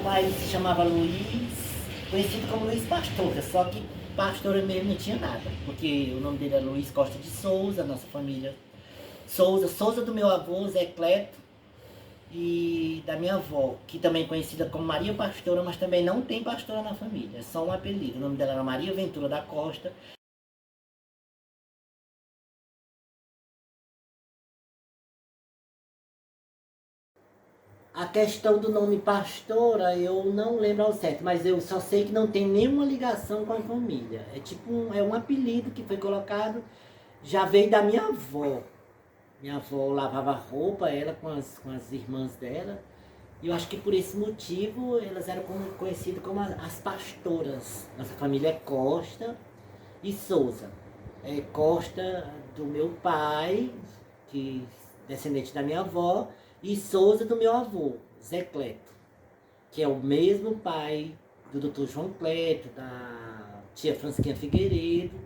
pai se chamava Luiz, conhecido como Luiz Pastora, só que Pastora mesmo não tinha nada, porque o nome dele é Luiz Costa de Souza, nossa família Souza do meu avô, Zé Cleto, e da minha avó, que também é conhecida como Maria Pastora, mas também não tem pastora na família, é só um apelido. O nome dela era Maria Ventura da Costa. A questão do nome Pastora, eu não lembro ao certo, mas eu só sei que não tem nenhuma ligação com a família. É tipo é um apelido que foi colocado, já veio da minha avó. Minha avó lavava roupa, ela com as irmãs dela. E eu acho que por esse motivo elas eram conhecidas como as pastoras. Nossa família é Costa e Souza. É Costa do meu pai, que descendente da minha avó, e Souza do meu avô, Zé Cleto, que é o mesmo pai do Dr. João Cleto, da tia Francisquinha Figueiredo,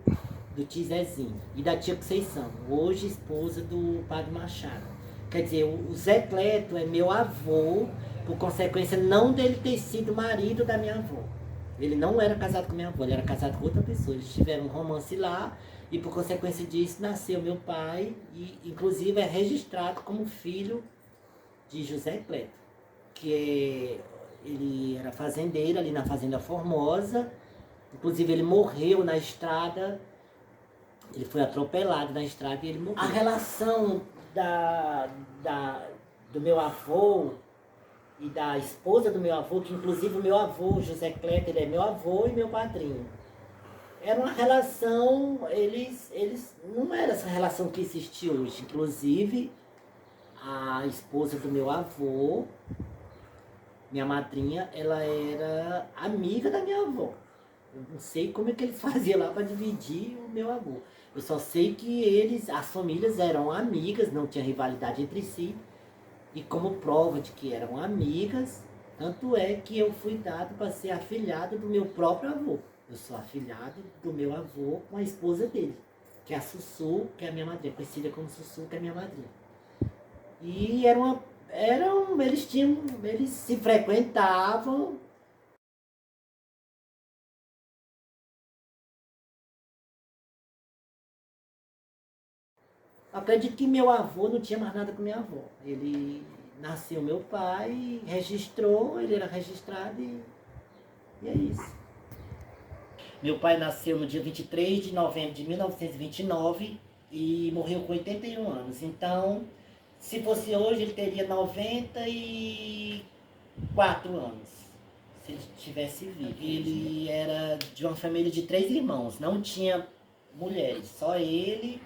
do tio Zezinho e da tia Conceição, hoje esposa do padre Machado. Quer dizer, o Zé Cleto é meu avô, por consequência não dele ter sido marido da minha avó. Ele não era casado com minha avó, ele era casado com outra pessoa. Eles tiveram um romance lá e por consequência disso nasceu meu pai e inclusive é registrado como filho de José Cleto, que ele era fazendeiro ali na Fazenda Formosa. Inclusive ele morreu na estrada. Ele foi atropelado na estrada e ele morreu. A relação do meu avô e da esposa do meu avô, que inclusive o meu avô, José Cleto, ele é meu avô e meu padrinho. Era uma relação, eles não era essa relação que existe hoje. Inclusive, a esposa do meu avô, minha madrinha, ela era amiga da minha avó. Eu não sei como é que eles faziam lá para dividir o meu avô. Eu só sei que as famílias eram amigas, não tinha rivalidade entre si. E como prova de que eram amigas, tanto é que eu fui dado para ser afilhado do meu próprio avô. Eu sou afilhado do meu avô com a esposa dele, que é a Sussu, que é a minha madrinha, conhecida como Sussu, que é a minha madrinha. E eles se frequentavam. Acredito que meu avô não tinha mais nada com minha avó. Ele nasceu meu pai, registrou, ele era registrado e é isso. Meu pai nasceu no dia 23 de novembro de 1929 e morreu com 81 anos. Então, se fosse hoje, ele teria 94 anos, se ele tivesse vivo. Ele era de uma família de 3 irmãos, não tinha mulheres, só ele,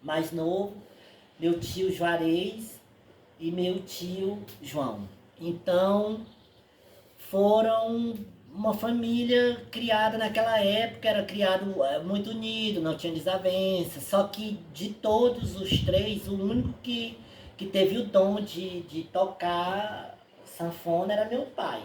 mais novo, meu tio Juarez e meu tio João. Então, foram uma família criada naquela época, era criado muito unido, não tinha desavença, só que de todos os 3, o único que teve o dom de tocar sanfona era meu pai.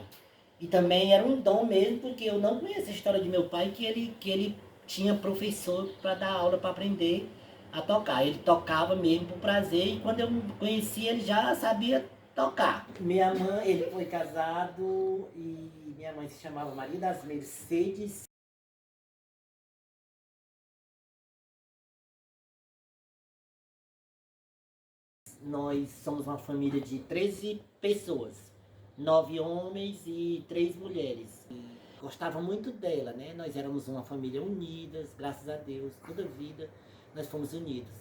E também era um dom mesmo, porque eu não conheço a história de meu pai, que ele tinha professor para dar aula, para aprender a tocar. Ele tocava mesmo por prazer e quando eu conheci ele já sabia tocar. Minha mãe, ele foi casado e minha mãe se chamava Maria das Mercedes. Nós somos uma família de 13 pessoas, 9 homens e 3 mulheres. E gostava muito dela, né? Nós éramos uma família unidas, graças a Deus, toda a vida nós fomos unidos.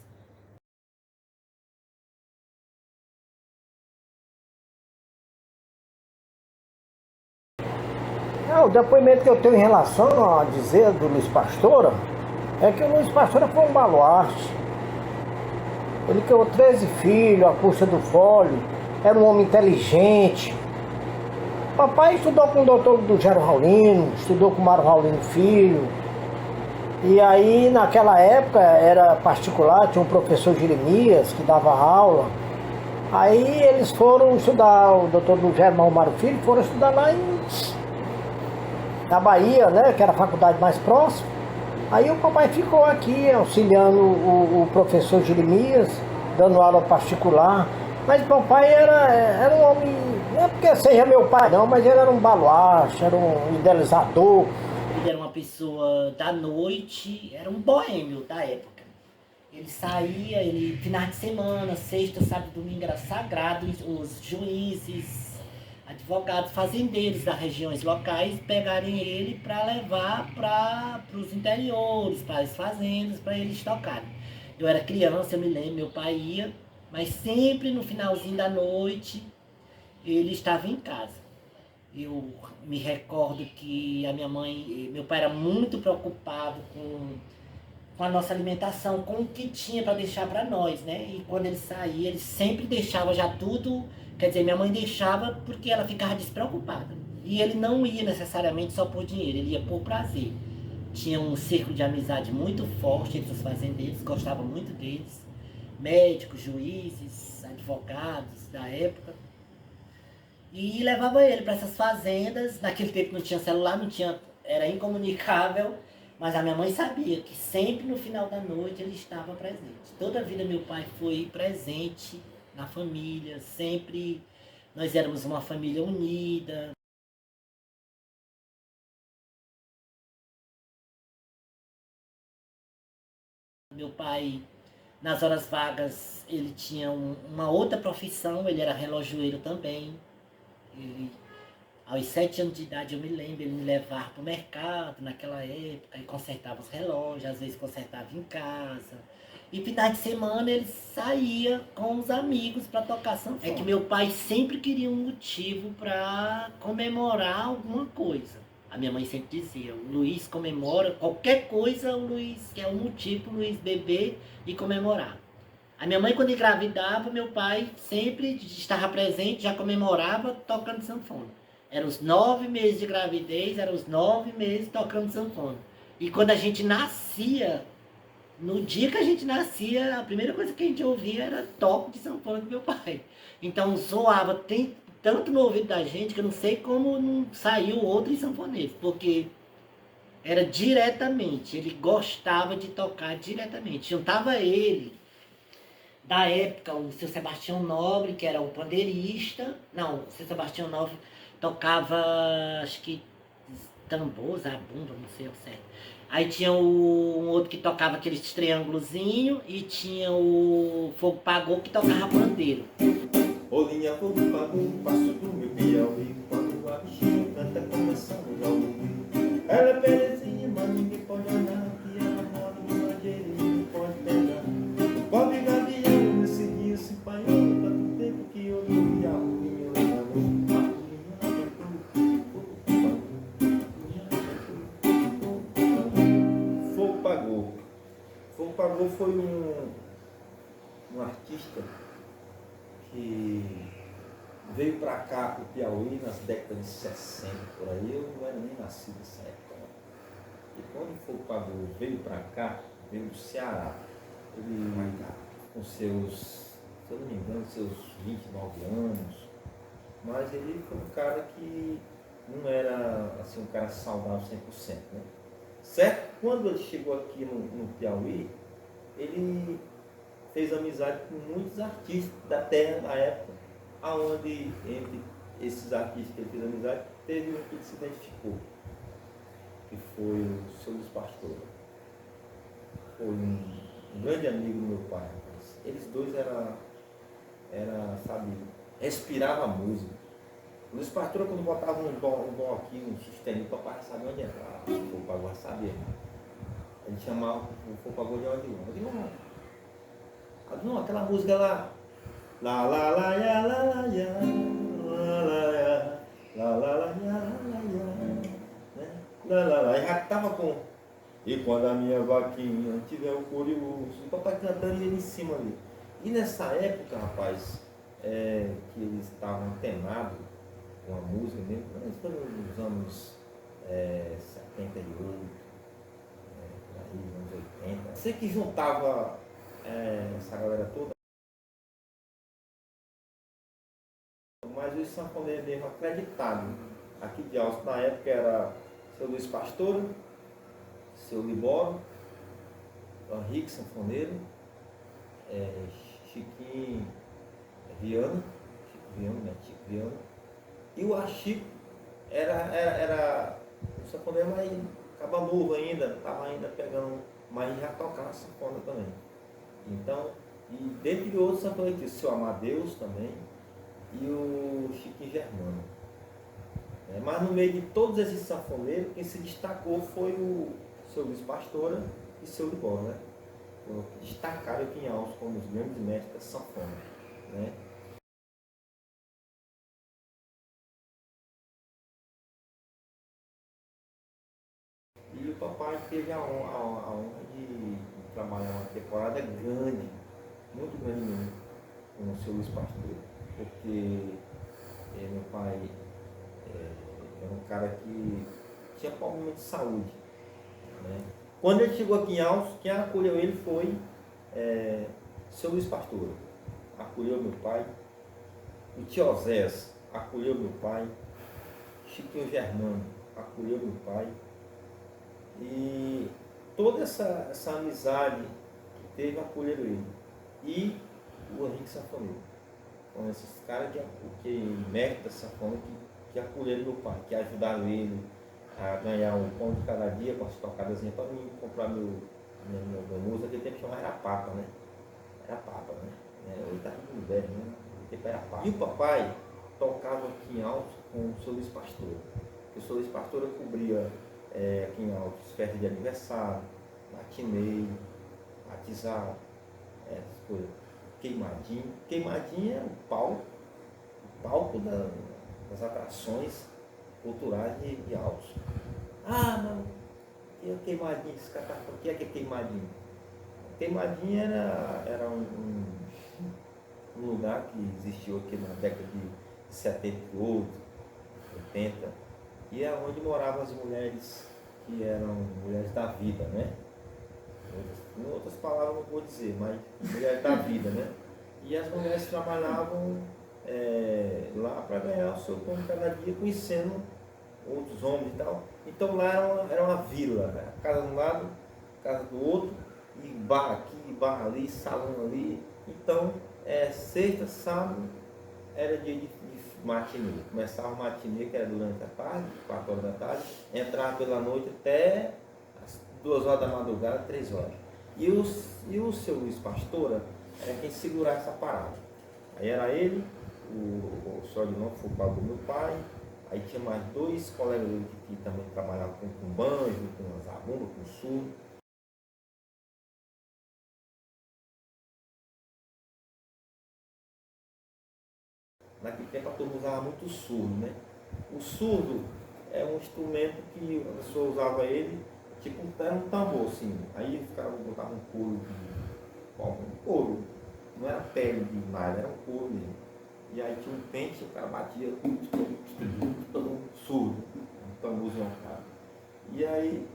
O depoimento que eu tenho em relação a dizer do Luiz Pastora é que o Luiz Pastora foi um baluarte. Ele criou 13 filhos, à custa do fole, era um homem inteligente. Papai estudou com o doutor do Gero Raulino, estudou com o Mário Raulino Filho. E aí, naquela época, era particular, tinha um professor Jeremias que dava aula. Aí eles foram estudar, o doutor do Germão Mário Filho, foram estudar lá na Bahia, né, que era a faculdade mais próxima. Aí o papai ficou aqui auxiliando o professor Jeremias, dando aula particular. Mas o papai era um homem Não é porque seja meu pai não, mas ele era um baluarte, era um idealizador. Ele era uma pessoa da noite, era um boêmio da época. Ele saía, finais de semana, sexta, sábado, domingo era sagrado, os juízes, advogados, fazendeiros das regiões locais pegarem ele para levar para os interiores, para as fazendas, para eles tocarem. Eu era criança, eu me lembro, meu pai ia, mas sempre no finalzinho da noite ele estava em casa. Eu me recordo que a minha mãe, meu pai era muito preocupado com a nossa alimentação, com o que tinha para deixar para nós, né? E quando ele saía, ele sempre deixava já tudo, quer dizer, minha mãe deixava porque ela ficava despreocupada. E ele não ia necessariamente só por dinheiro, ele ia por prazer. Tinha um círculo de amizade muito forte entre os fazendeiros, gostava muito deles, médicos, juízes, advogados da época. E levava ele para essas fazendas. Naquele tempo não tinha celular, não tinha, era incomunicável. Mas a minha mãe sabia que sempre no final da noite ele estava presente. Toda a vida meu pai foi presente na família, sempre nós éramos uma família unida. Meu pai, nas horas vagas, ele tinha uma outra profissão, ele era relojoeiro também. Ele, aos 7 anos de idade, eu me lembro, ele me levava para o mercado naquela época e consertava os relógios, às vezes consertava em casa. E finais de semana ele saía com os amigos para tocar sanfona. É que meu pai sempre queria um motivo para comemorar alguma coisa. A minha mãe sempre dizia, o Luiz comemora qualquer coisa, o Luiz quer um motivo para o Luiz beber e comemorar. A minha mãe, quando engravidava, meu pai sempre estava presente, já comemorava tocando sanfona. Eram os 9 meses de gravidez, eram os 9 meses tocando sanfona. E quando a gente nascia, no dia que a gente nascia, a primeira coisa que a gente ouvia era toque de sanfona do meu pai. Então soava tanto no ouvido da gente que eu não sei como não saiu outros sanfoneiros, porque era diretamente, ele gostava de tocar diretamente. Juntava ele, da época, o seu Sebastião Nobre, que era o pandeirista. Não, o seu Sebastião Nobre tocava, acho que tambor, zabumba, não sei o certo. Aí tinha um outro que tocava aqueles triângulozinho e tinha o Fogo Pagou que tocava pandeiro. Olinha, fogo pagou, passo do meu Piauí, quando a bichinha canta começando já ouvir. Ela é belezinha, mas ninguém pode olhar, que ela mora no lajeiro e ninguém pode pegar. O pobre gavião nesse dia se empanhou, tanto tempo que eu não vi a ruinha levando. Fogo Pagou. Fogo Pagou foi um artista que veio para cá, para o Piauí, nas décadas de 60, por aí. Eu não era nem nascido nessa época. Né? E quando o Fogo Pagou veio para cá, veio do Ceará. Ele, com seus, se eu não me engano, seus 29 anos, mas ele foi um cara que não era assim, um cara saudável 100%. Né? Certo? Quando ele chegou aqui no Piauí, ele fez amizade com muitos artistas da terra na época, aonde entre esses artistas que ele fez amizade, teve um que ele se identificou, que foi o seu Luiz Pastor. Foi um grande amigo do meu pai. Eles dois sabe, respirava a música. O Luiz Pastor, quando botava um dom aqui, um sustenido, o papai sabia onde entrar, o papai sabia. Ele chamava o pagou de Odilon. Não, aquela música lá. La la la ya la la ya la la ya la la la ya la ya, né? La la la, e já tava com. E quando a minha vaquinha tiver o curioso, o papai cantando ele em cima ali. E nessa época, rapaz, que eles estavam antenados com a música mesmo, isso foi nos anos 78, aí, anos 80. Você que juntava essa galera toda, mas os sanfoneiros mesmo acreditados aqui de Alto na época era seu Luiz Pastor, seu Libório, Henrique Sanfoneiro, Chiquinho Viana, Chico Viana, E o Achico era o sanfoneiro mais acaba novo ainda, estava ainda pegando, mas já tocava sanfona também. Então, e dentre outros sanfoneiros, o seu Amadeus também e o Chiquinho Germano. Mas no meio de todos esses sanfoneiros, quem se destacou foi o seu Luiz Pastora e seu Libório, né? Destacaram aqui em Alves como os grandes mestres da sanfona, né? E o papai teve a honra de trabalhar uma temporada grande, muito grande mesmo, com o seu Luiz Pastor, porque meu pai era um cara que tinha problema de saúde, né? Quando ele chegou aqui em Alves, quem acolheu ele foi seu Luiz Pastor, acolheu meu pai, o tio Osés acolheu meu pai, Chiquinho Germano acolheu meu pai, e toda essa amizade que teve acolheram ele, e o Henrique Sanfoneiro. Então esses caras que mestre da sanfona que acolheram meu pai, que ajudaram ele a ganhar um pão de cada dia com as tocadazinhas para mim comprar meu almoço. Naquele tempo chamava era papa, né? Era papa, né? Hoje está tudo velho, né? Naquele tempo era papa. E o papai tocava aqui em Altos com o seu Luiz Pastor. O seu Luiz Pastor cobria aqui em Altos festa de aniversário, matinê, batizado, essas coisas. Queimadinho. Queimadinho é o palco das atrações culturais de Altos. Ah, não, e a queimadinha, esse cara, o que é queimadinho? Queimadinho era um lugar que existiu aqui na década de 78, 80, e é onde moravam as mulheres que eram mulheres da vida, né? Em outras palavras não vou dizer, mas mulheres da vida, né? E as mulheres trabalhavam lá para ganhar o seu pão de cada dia, conhecendo outros homens e tal. Então lá era uma vila, né? Casa de um lado, casa do outro, e bar aqui, bar ali, salão ali. Então, sexta, sábado, era dia de matinê. Começava o matinê, que era durante a tarde, 4 horas da tarde, entrava pela noite até as 2 horas da madrugada, 3 horas. E o seu Luiz Pastora era quem segurava essa parada. Aí era ele, o senhor de novo foi o pai do meu pai, aí tinha mais 2 colegas dele que também trabalhavam com banjo, com zabumba, com surdo. Naquele tempo a turma usava muito o surdo, né? O surdo é um instrumento que a pessoa usava ele, tipo era um tambor assim, aí botava um couro, não era pele de nada, era um couro mesmo. E aí tinha um pente, o cara batia todo surdo, um tamborzão, cara. E aí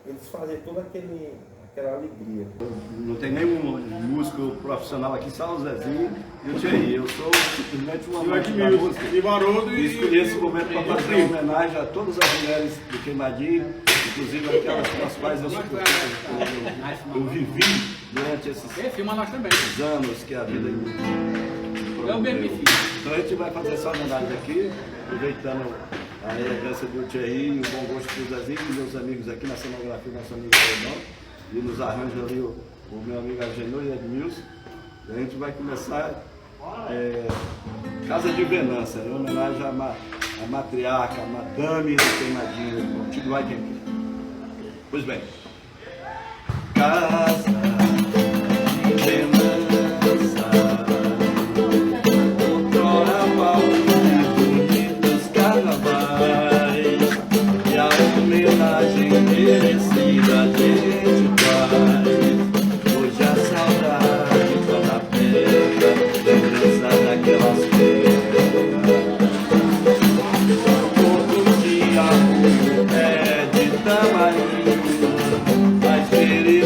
eles faziam toda aquela alegria. Não tem nenhum músico profissional aqui, só o Zezinho e o Thierry. Eu sou simplesmente uma amante da música. E escolhi esse momento para fazer uma homenagem a todas as mulheres do Queimadinho, inclusive aquelas com as quais eu vivi durante esses anos que a vida é o mesmo. Então a gente vai fazer essa homenagem aqui, aproveitando a elegância do Thierry, o bom gosto do Zezinho e meus amigos aqui na cenografia, nosso amigo Leonão, e nos arranjos ali o meu amigo Agenor e Edmilson. E a gente vai começar Casa de Venância, em homenagem à matriarca, a madame do Queimadinho, o Tio Vai Quem. Pois bem, Casa de Venância. Merecida a gente faz. Hoje a saudade toda pega, lembrança daquelas coisas. Todo dia o é de tamanho, mas querer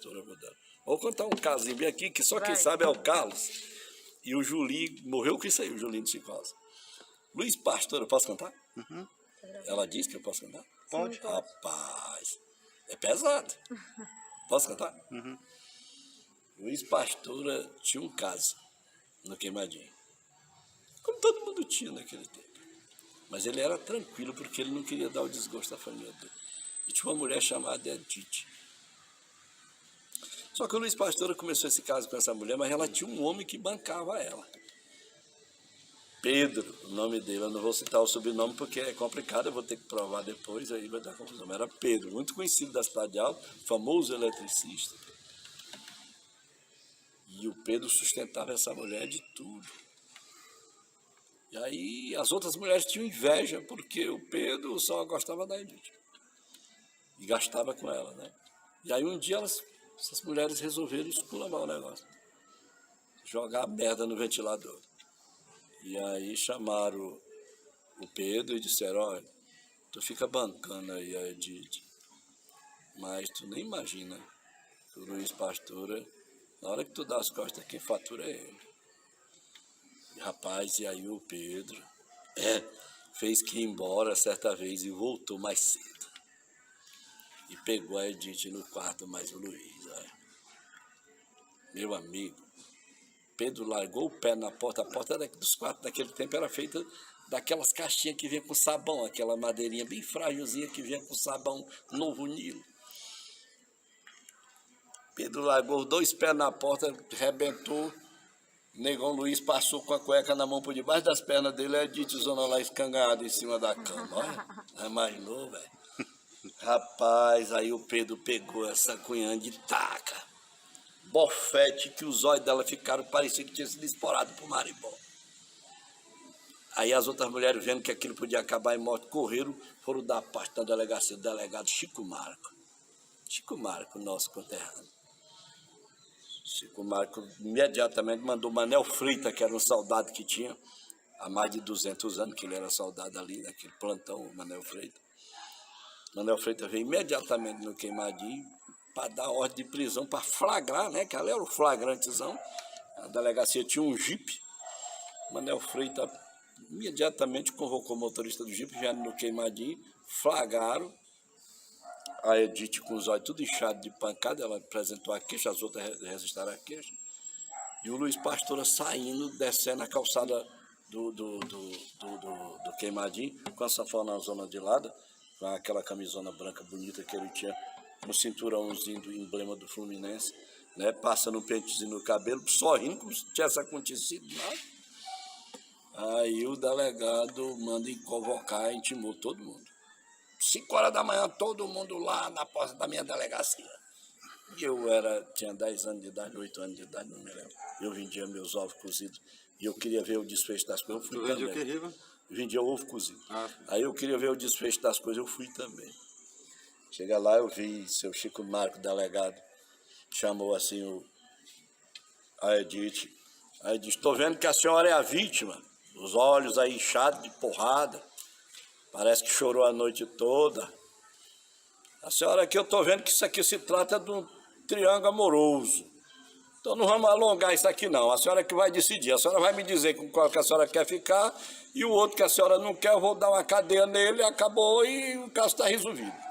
pastora mudando. Vou contar um casinho bem aqui, que só quem sabe é o Carlos. E o Julinho morreu com isso aí, o Julinho de Cicosa. Luiz Pastora, eu posso cantar? Uhum. Ela disse que eu posso cantar? Pode. Rapaz, é pesado. Posso cantar? Uhum. Luiz Pastora tinha um caso no Queimadinho. Como todo mundo tinha naquele tempo. Mas ele era tranquilo, porque ele não queria dar o desgosto à família dele. E tinha uma mulher chamada Edith. Só que o Luiz Pastora começou esse caso com essa mulher, mas ela tinha um homem que bancava ela. Pedro, o nome dele, eu não vou citar o sobrenome porque é complicado, eu vou ter que provar depois, aí vai dar confusão. Era Pedro, muito conhecido da cidade de Alto, famoso eletricista. E o Pedro sustentava essa mulher de tudo. E aí as outras mulheres tinham inveja, porque o Pedro só gostava da Edith. E gastava com ela, né? E aí um dia essas mulheres resolveram esculhambar o negócio. Jogar merda no ventilador. E aí chamaram o Pedro e disseram, olha, tu fica bancando aí a Edith, mas tu nem imagina que o Luiz Pastora, na hora que tu dá as costas, quem fatura é ele. E, rapaz, e aí o Pedro fez que ir embora certa vez e voltou mais cedo. E pegou a Edith no quarto, mais o Luiz, olha. Meu amigo, Pedro largou o pé na porta, a porta dos quartos daquele tempo era feita daquelas caixinhas que vinha com sabão, aquela madeirinha bem frágilzinha que vinha com sabão novo Nilo. Pedro largou 2 pés na porta, arrebentou, Negão Luiz passou com a cueca na mão por debaixo das pernas dele, a Edith zona lá escangalhada em cima da cama, olha, imaginou, velho? Rapaz, aí o Pedro pegou essa cunhã de taca. Bofete que os olhos dela ficaram, parecia que tinha sido esporado por Maribó. Aí as outras mulheres, vendo que aquilo podia acabar em morte, correram, foram dar parte da delegacia do delegado Chico Marco. Chico Marco, nosso conterrâneo. Chico Marco imediatamente mandou Manel Freitas, que era um soldado que tinha há mais de 200 anos, que ele era soldado ali, naquele plantão, o Manel Freitas. Manel Freitas veio imediatamente no Queimadinho, para dar ordem de prisão, para flagrar, né? Que ali era o flagrantezão. A delegacia tinha um jipe. Manel Freitas imediatamente convocou o motorista do jipe, vieram no Queimadinho, flagraram. A Edith com os olhos tudo inchados de pancada, ela apresentou a queixa, as outras registraram a queixa. E o Luiz Pastora saindo, descendo a calçada do Queimadinho, com a sanfona na zona de lado, com aquela camisona branca bonita que ele tinha, no cinturãozinho do emblema do Fluminense, né? Passa no pentezinho no cabelo, sorrindo como se tivesse acontecido nada. Aí o delegado manda convocar, intimou todo mundo. 5 horas da manhã, todo mundo lá na porta da minha delegacia. E eu tinha 10 anos de idade, 8 anos de idade, não me lembro. Eu vendia meus ovos cozidos e eu queria ver o desfecho das coisas, eu fui também. Tu vendia o que, Riva? Vendia ovo cozido. Aí eu queria ver o desfecho das coisas, eu fui também. Chega lá, eu vi seu Chico Marco, delegado, chamou assim a Edith. Aí disse, estou vendo que a senhora é a vítima, os olhos aí inchados de porrada, parece que chorou a noite toda. A senhora aqui, eu estou vendo que isso aqui se trata de um triângulo amoroso. Então não vamos alongar isso aqui não, a senhora que vai decidir, a senhora vai me dizer com qual que a senhora quer ficar, e o outro que a senhora não quer, eu vou dar uma cadeia nele, acabou e o caso está resolvido.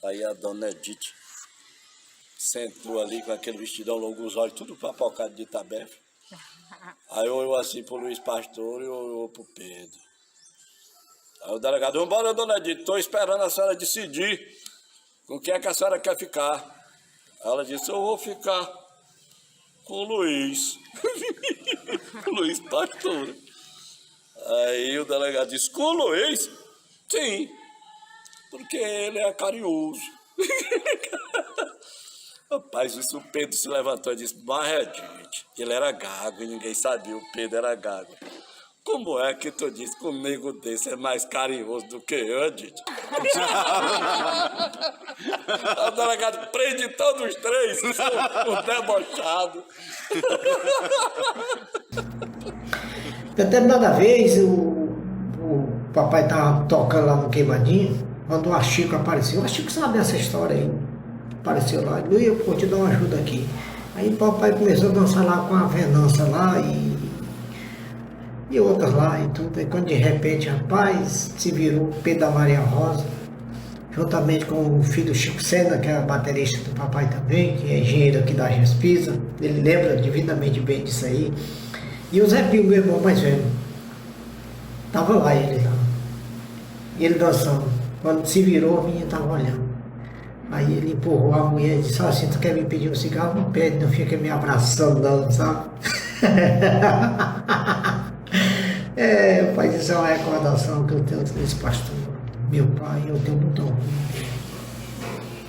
Aí a dona Edith sentou ali com aquele vestidão longo, os olhos tudo papocado de tabefe. Aí olhou assim pro Luiz Pastor e olhou pro Pedro. Aí o delegado, vambora, dona Edith, estou esperando a senhora decidir com quem é que a senhora quer ficar. Ela disse, eu vou ficar com o Luiz. O Luiz Pastor. Aí o delegado disse, com o Luiz? Sim. Porque ele é carinhoso. Rapaz, isso o Pedro se levantou e disse, mas Edith, ele era gago e ninguém sabia, o Pedro era gago. Como é que tu disse que um nego desse é mais carinhoso do que eu, Edith? O delegado prende todos os 3, um debochado. Determinada vez, o papai estava tocando lá no Queimadinho, quando o Achico apareceu. O Achico sabe essa história aí. apareceu lá, Luiz, eu vou te dar uma ajuda aqui. Aí o papai começou a dançar lá com a Venança lá e outras lá e tudo. Aí quando de repente, rapaz, se virou o Pedro da Maria Rosa, juntamente com o filho Chico Sena, que é baterista do papai também, que é engenheiro aqui da Gespisa, ele lembra devidamente bem disso aí. E o Zé Pio, meu irmão mais velho, tava lá ele lá. E ele dançando. Quando se virou, a menina tava olhando. Aí ele empurrou a mulher e disse, assim, tu quer me pedir um cigarro? Não pede, não fica me abraçando não, sabe? Pai, isso é uma recordação que eu tenho desse pastor. Meu pai, eu tenho muito orgulho dele.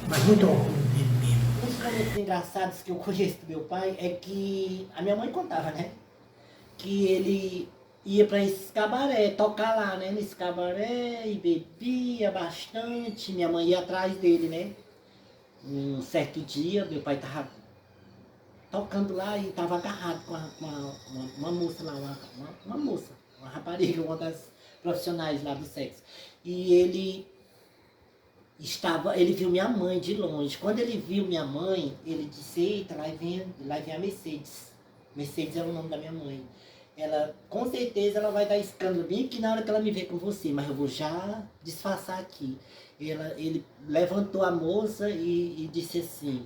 Mas muito orgulho dele mesmo. Um dos momentos engraçados que eu conheço do meu pai é que a minha mãe contava, né? Que ele ia para esse cabaré, tocar lá, né? Nesse cabaré e bebia bastante. Minha mãe ia atrás dele, né? Um certo dia, meu pai tava tocando lá e tava agarrado com uma moça lá, uma moça, uma rapariga, uma das profissionais lá do sexo. E ele viu minha mãe de longe. Quando ele viu minha mãe, ele disse, eita, lá vem a Mercedes. Mercedes é o nome da minha mãe. Ela, com certeza, ela vai dar escândalo bem aqui na hora que ela me ver com você, mas eu vou já disfarçar aqui. Ele levantou a moça e disse assim,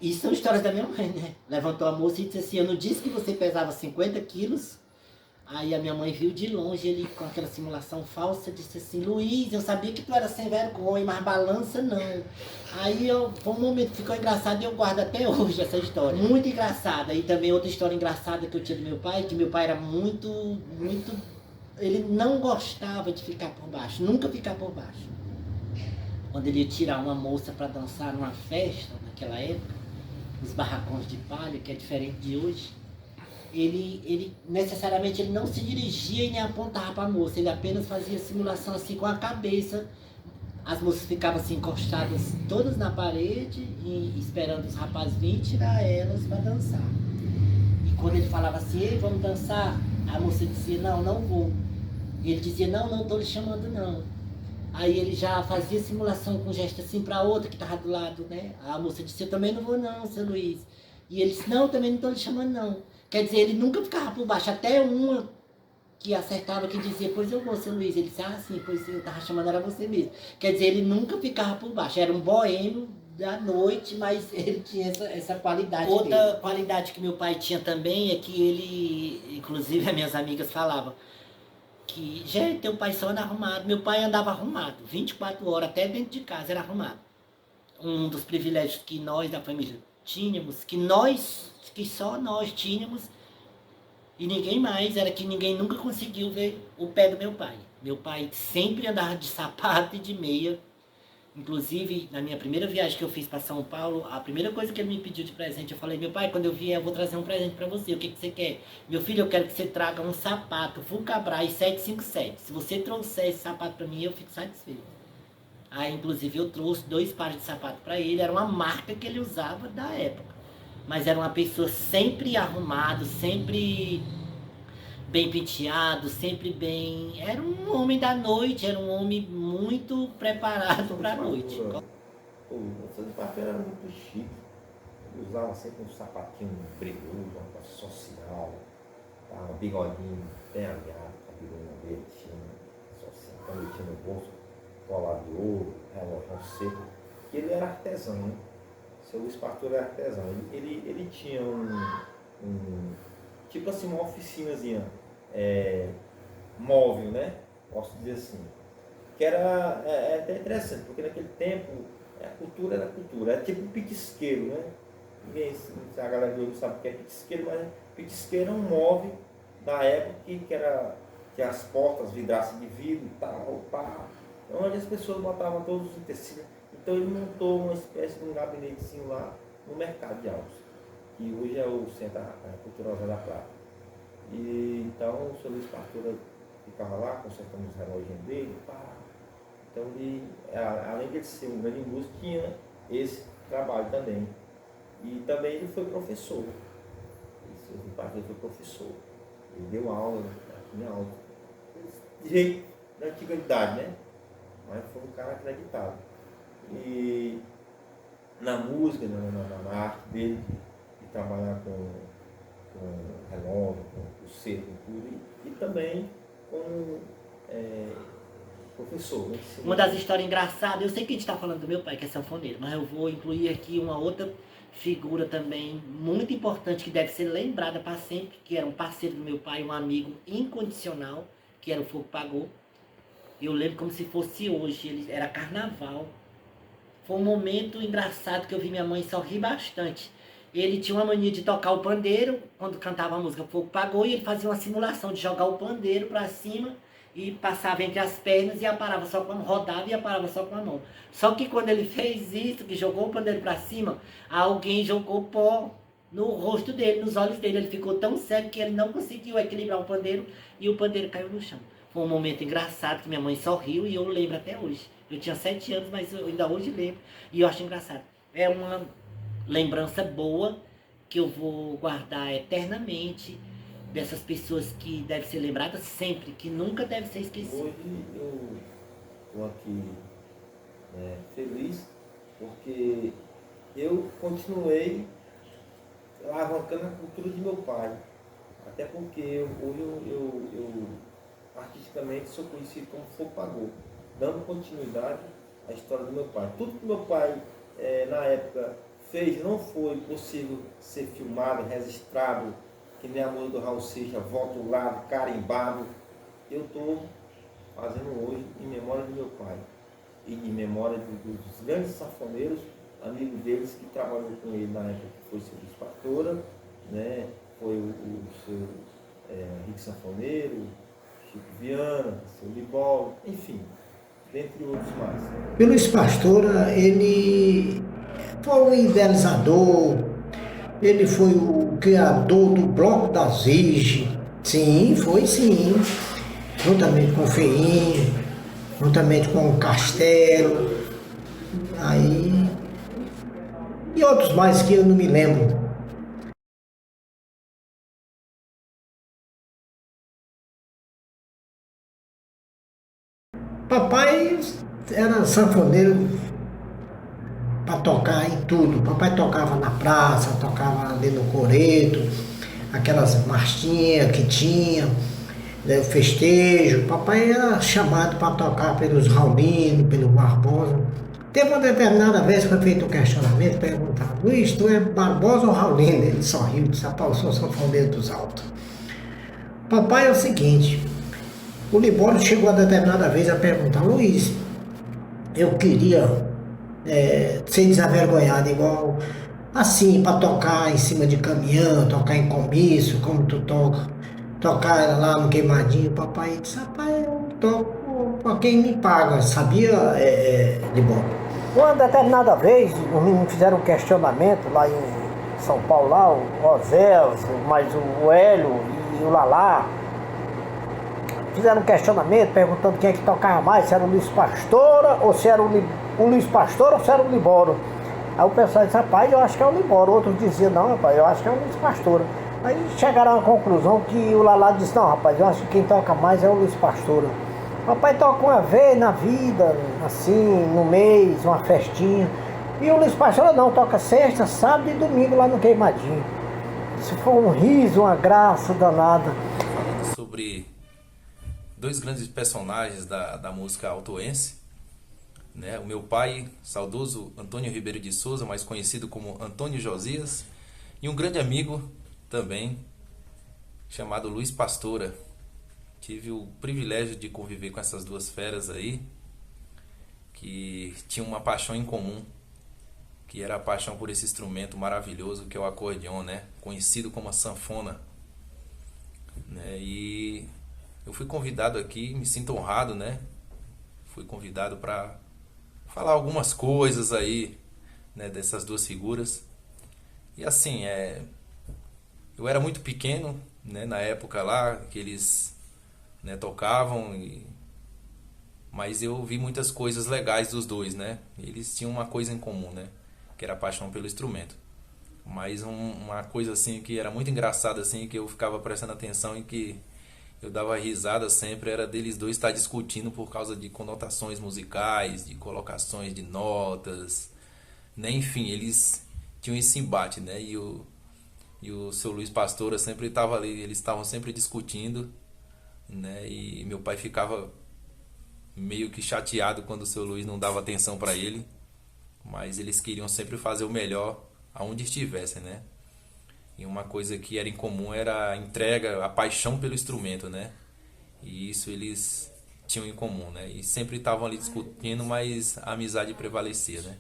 isso são histórias da minha mãe, né? Levantou a moça e disse assim, eu não disse que você pesava 50 quilos? Aí a minha mãe viu de longe, ele com aquela simulação falsa, disse assim, Luiz, eu sabia que tu era sem vergonha, mas balança não. Aí foi um momento que ficou engraçado e eu guardo até hoje essa história. Muito engraçada. E também outra história engraçada que eu tinha do meu pai, que meu pai era muito... Ele não gostava de ficar por baixo, nunca ficar por baixo. Quando ele ia tirar uma moça para dançar numa festa, naquela época, os barracões de palha, que é diferente de hoje, ele necessariamente ele não se dirigia e nem apontava para a moça, ele apenas fazia simulação assim com a cabeça. As moças ficavam assim encostadas todas na parede e esperando os rapazes virem tirar elas para dançar. E quando ele falava assim, ei, vamos dançar, a moça dizia, não, não vou. E ele dizia, não, não estou lhe chamando não. Aí ele já fazia simulação com gesto assim para outra que estava do lado, né? A moça disse, eu também não vou não, seu Luiz. E ele disse, não, eu também não estou lhe chamando não. Quer dizer, ele nunca ficava por baixo, até uma que acertava, que dizia, pois eu vou, seu Luiz. Ele disse, ah, sim, pois eu estava chamando, era você mesmo. Quer dizer, ele nunca ficava por baixo, era um boêmio da noite, mas ele tinha essa qualidade. Outra qualidade que meu pai tinha também é que ele, inclusive as minhas amigas falavam, que, gente, teu pai só anda arrumado. Meu pai andava arrumado, 24 horas, até dentro de casa era arrumado. Um dos privilégios que nós da família tínhamos, que só nós tínhamos, e ninguém mais, era que ninguém nunca conseguiu ver o pé do meu pai. Meu pai sempre andava de sapato e de meia. Inclusive, na minha primeira viagem que eu fiz para São Paulo, a primeira coisa que ele me pediu de presente, eu falei, meu pai, quando eu vier eu vou trazer um presente para você, o que você quer? Meu filho, eu quero que você traga um sapato Vulcabras 757. Se você trouxer esse sapato para mim, eu fico satisfeito. Aí, inclusive, eu trouxe 2 pares de sapato para ele, era uma marca que ele usava da época. Mas era uma pessoa sempre arrumado, sempre bem penteado, sempre bem... Era um homem da noite, era um homem muito preparado para a noite. O seu papel era muito chique. Ele usava sempre um sapatinho brilhoso, uma coisa social, um bigodinho bem alinhado, cabelinho dele tinha, social, quando ele tinha no bolso, colar de ouro, relógio seco. E ele era artesão, né? O seu Luiz Pastor era artesão. Ele tinha tipo assim, uma oficinazinha móvel, né? Posso dizer assim. Que era até interessante, porque naquele tempo a cultura era cultura. Era tipo um pitisqueiro, né? Ninguém, a galera de hoje não sabe o que é pitisqueiro, mas pitisqueiro é um móvel da época que as portas vidrassem de vidro e tal, pá. Então, onde as pessoas botavam todos os utensílios. Então ele montou uma espécie de um gabinetezinho lá no mercado de Alves, que hoje é o Centro Cultural Zé da Prata. E então o seu Luiz Pastor ficava lá consertando os relógios dele, pá. Então ele, além de ser um grande músico, tinha esse trabalho também. E também ele foi professor. O seu Luiz Pastor foi professor. Ele deu aula, tinha aula. Direito da antiguidade, né? Mas foi um cara acreditado. E na música, na arte dele, de trabalhar com relógio, com o cerco, tudo, e também como professor. Né? Uma das histórias engraçadas, eu sei que a gente está falando do meu pai, que é sanfoneiro, mas eu vou incluir aqui uma outra figura também muito importante que deve ser lembrada para sempre, que era um parceiro do meu pai, um amigo incondicional, que era o Fogo Pagou. Eu lembro como se fosse hoje, era carnaval. Foi um momento engraçado que eu vi minha mãe sorrir bastante. Ele tinha uma mania de tocar o pandeiro, quando cantava a música Fogo Pagou, e ele fazia uma simulação de jogar o pandeiro para cima e passava entre as pernas e aparava só com a mão, rodava e aparava só com a mão. Só que quando ele fez isso, que jogou o pandeiro para cima, alguém jogou pó no rosto dele, nos olhos dele. Ele ficou tão cego que ele não conseguiu equilibrar o pandeiro e o pandeiro caiu no chão. Foi um momento engraçado que minha mãe sorriu e eu lembro até hoje. Eu tinha 7 anos, mas eu ainda hoje lembro e eu acho engraçado. É uma lembrança boa que eu vou guardar eternamente, dessas pessoas que devem ser lembradas sempre, que nunca devem ser esquecidas. Hoje eu estou aqui feliz porque eu continuei alavancando a cultura de meu pai. Até porque hoje eu artisticamente sou conhecido como Fogo Pagou, dando continuidade à história do meu pai. Tudo que meu pai na época fez não foi possível ser filmado, registrado, que nem a música do Raul Seixas, rotulado, carimbado. Eu estou fazendo hoje em memória do meu pai e em memória dos grandes sanfoneiros, amigos deles que trabalhou com ele na época, que foi o seu Luiz Pastora, né? Foi o seu Henrique Sanfoneiro, Chico Viana, seu Libol, enfim, dentre outros mais. O Luiz Pastora, ele foi o idealizador, ele foi o criador do Bloco das Virgens. Sim, foi sim. Juntamente com o Feinho, juntamente com o Castelo. Aí. E outros mais que eu não me lembro. Papai era sanfoneiro para tocar em tudo. Papai tocava na praça, tocava ali no coreto, aquelas marchinhas que tinha, o festejo. Papai era chamado para tocar pelos Raulino, pelo Barbosa. Teve uma determinada vez que foi feito um questionamento, perguntaram: Luiz, tu é Barbosa ou Raulino? Ele sorriu e disse: eu sou sanfoneiro dos altos. Papai é o seguinte, o Libório chegou a determinada vez a perguntar: Luiz, eu queria ser desavergonhado igual assim, para tocar em cima de caminhão, tocar em comício, como tu tocar lá no Queimadinho. Papai disse: rapaz, eu toco para quem me paga, sabia, Libório? Uma determinada vez, os meninos fizeram um questionamento lá em São Paulo, lá, o Oséias, mais o Hélio e o Lalá. Fizeram um questionamento perguntando quem é que tocava mais, se era o Luiz Pastora ou se era o Luiz Pastora ou se era o Libório. Aí o pessoal disse: rapaz, eu acho que é o Libório. Outros diziam: não, rapaz, eu acho que é o Luiz Pastora. Aí chegaram à conclusão que o Lalá disse: não, rapaz, eu acho que quem toca mais é o Luiz Pastora. Papai toca uma vez na vida, assim, no mês, uma festinha. E o Luiz Pastora não, toca sexta, sábado e domingo lá no Queimadinho. Isso foi um riso, uma graça danada. Sobre dois grandes personagens da música altoense, né? O meu pai, saudoso Antônio Ribeiro de Souza, mais conhecido como Antônio Josias, e um grande amigo também, chamado Luiz Pastora. Tive o privilégio de conviver com essas duas feras aí, que tinham uma paixão em comum, que era a paixão por esse instrumento maravilhoso que é o acordeon, né? Conhecido como a sanfona, né? E eu fui convidado aqui, me sinto honrado, né? Fui convidado para falar algumas coisas aí, né, dessas duas figuras. E assim, eu era muito pequeno, né, na época lá que eles, né, tocavam, mas eu vi muitas coisas legais dos dois, né? Eles tinham uma coisa em comum, né, que era a paixão pelo instrumento. Mas uma coisa assim que era muito engraçada, assim, que eu ficava prestando atenção e que eu dava risada sempre, era deles dois estar discutindo por causa de conotações musicais, de colocações de notas, né? Enfim, eles tinham esse embate, né? E o seu Luiz Pastora sempre estava ali, eles estavam sempre discutindo, né? E meu pai ficava meio que chateado quando o seu Luiz não dava atenção para ele, mas eles queriam sempre fazer o melhor aonde estivessem, né? E uma coisa que era em comum era a entrega, a paixão pelo instrumento, né? E isso eles tinham em comum, né? E sempre estavam ali discutindo, mas a amizade prevalecia, né?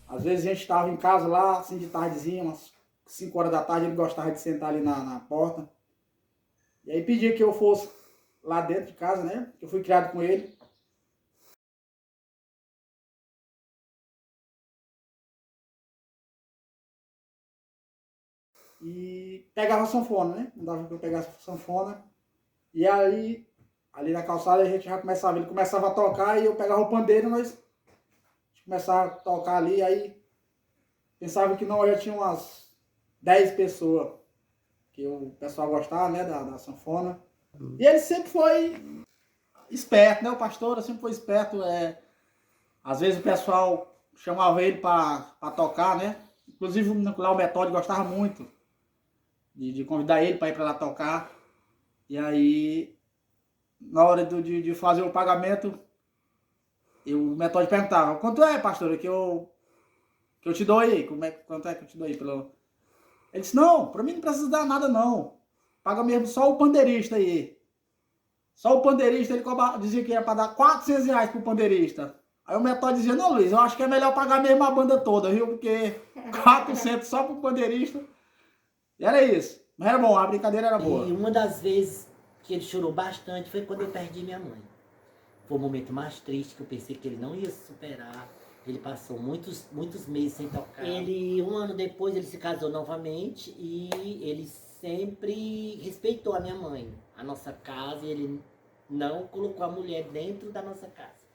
Às vezes a gente estava em casa lá, assim de tardezinha, umas 5 horas da tarde, ele gostava de sentar ali na porta. E aí pedia que eu fosse lá dentro de casa, né? Eu fui criado com ele. E pegava a sanfona, né? Não dava pra eu pegar a sanfona. E aí, ali na calçada, a gente já começava, ele começava a tocar e eu pegava o pandeiro, nós começava a tocar ali, aí pensava que não, já tinha umas 10 pessoas que o pessoal gostava, né, da sanfona. E ele sempre foi esperto, né? O pastor sempre foi esperto. Às vezes o pessoal chamava ele para tocar, né? Inclusive lá o Metódio gostava muito de convidar ele para ir para lá tocar. E aí, na hora de fazer o pagamento, o Metódio perguntava: quanto é, pastor, que eu te dou aí? Quanto é que eu te dou aí? Ele disse: não, para mim não precisa dar nada não. Paga mesmo só o pandeirista aí. Só o pandeirista, ele dizia que ia para dar R$400 pro pandeirista. Aí o Metódio dizia: não, Luiz, eu acho que é melhor pagar mesmo a banda toda, viu? Porque 400 só pro pandeirista. E era isso. Mas era bom, a brincadeira era boa. E uma das vezes que ele chorou bastante foi quando eu perdi minha mãe. Foi o momento mais triste, que eu pensei que ele não ia superar. Ele passou muitos meses sem tocar. Um ano depois, ele se casou novamente e ele sempre respeitou a minha mãe, a nossa casa, e ele não colocou a mulher dentro da nossa casa.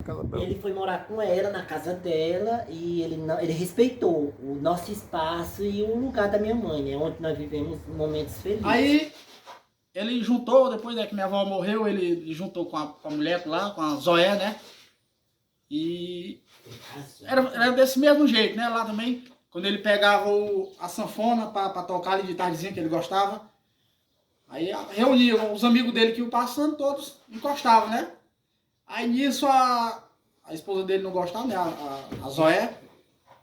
Ele foi morar com ela na casa dela e ele respeitou o nosso espaço e o lugar da minha mãe, né, onde nós vivemos momentos felizes. Aí ele juntou, depois que minha avó morreu, ele juntou com a mulher lá, com a Zoé, né? E era desse mesmo jeito, né? Lá também, quando ele pegava a sanfona para tocar ali de tardezinha, que ele gostava. Aí reunia os amigos dele que iam passando, todos encostavam, né? Aí nisso a esposa dele não gostava, né? A Zoé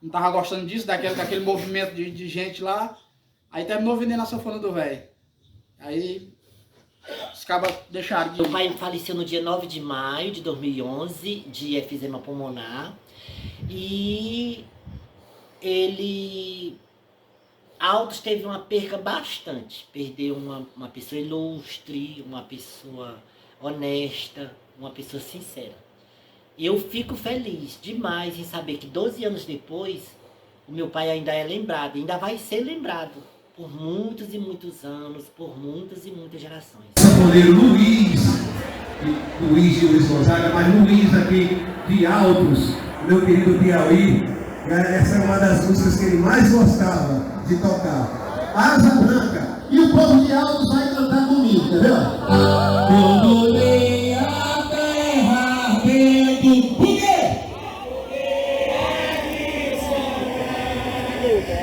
não tava gostando disso, daquele movimento de gente lá. Aí terminou vendendo a sanfona do velho. Aí os cabas deixaram de... Meu pai faleceu no dia 9 de maio de 2011, de efisema pulmonar. E Altos teve uma perca bastante. Perdeu uma pessoa ilustre, uma pessoa honesta, uma pessoa sincera. E eu fico feliz demais em saber que 12 anos depois, o meu pai ainda é lembrado, ainda vai ser lembrado por muitos e muitos anos, por muitas e muitas gerações. Sanfoneiro Luiz Gonzaga, mas Luiz aqui de Altos, meu querido Piauí, essa é uma das músicas que ele mais gostava de tocar. Asa Branca. E o povo de Altos vai cantar comigo, quer ver? Eu olhei a terra ardendo. Por quê?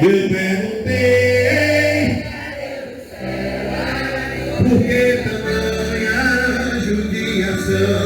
Eu perguntei por que tamanha judiação.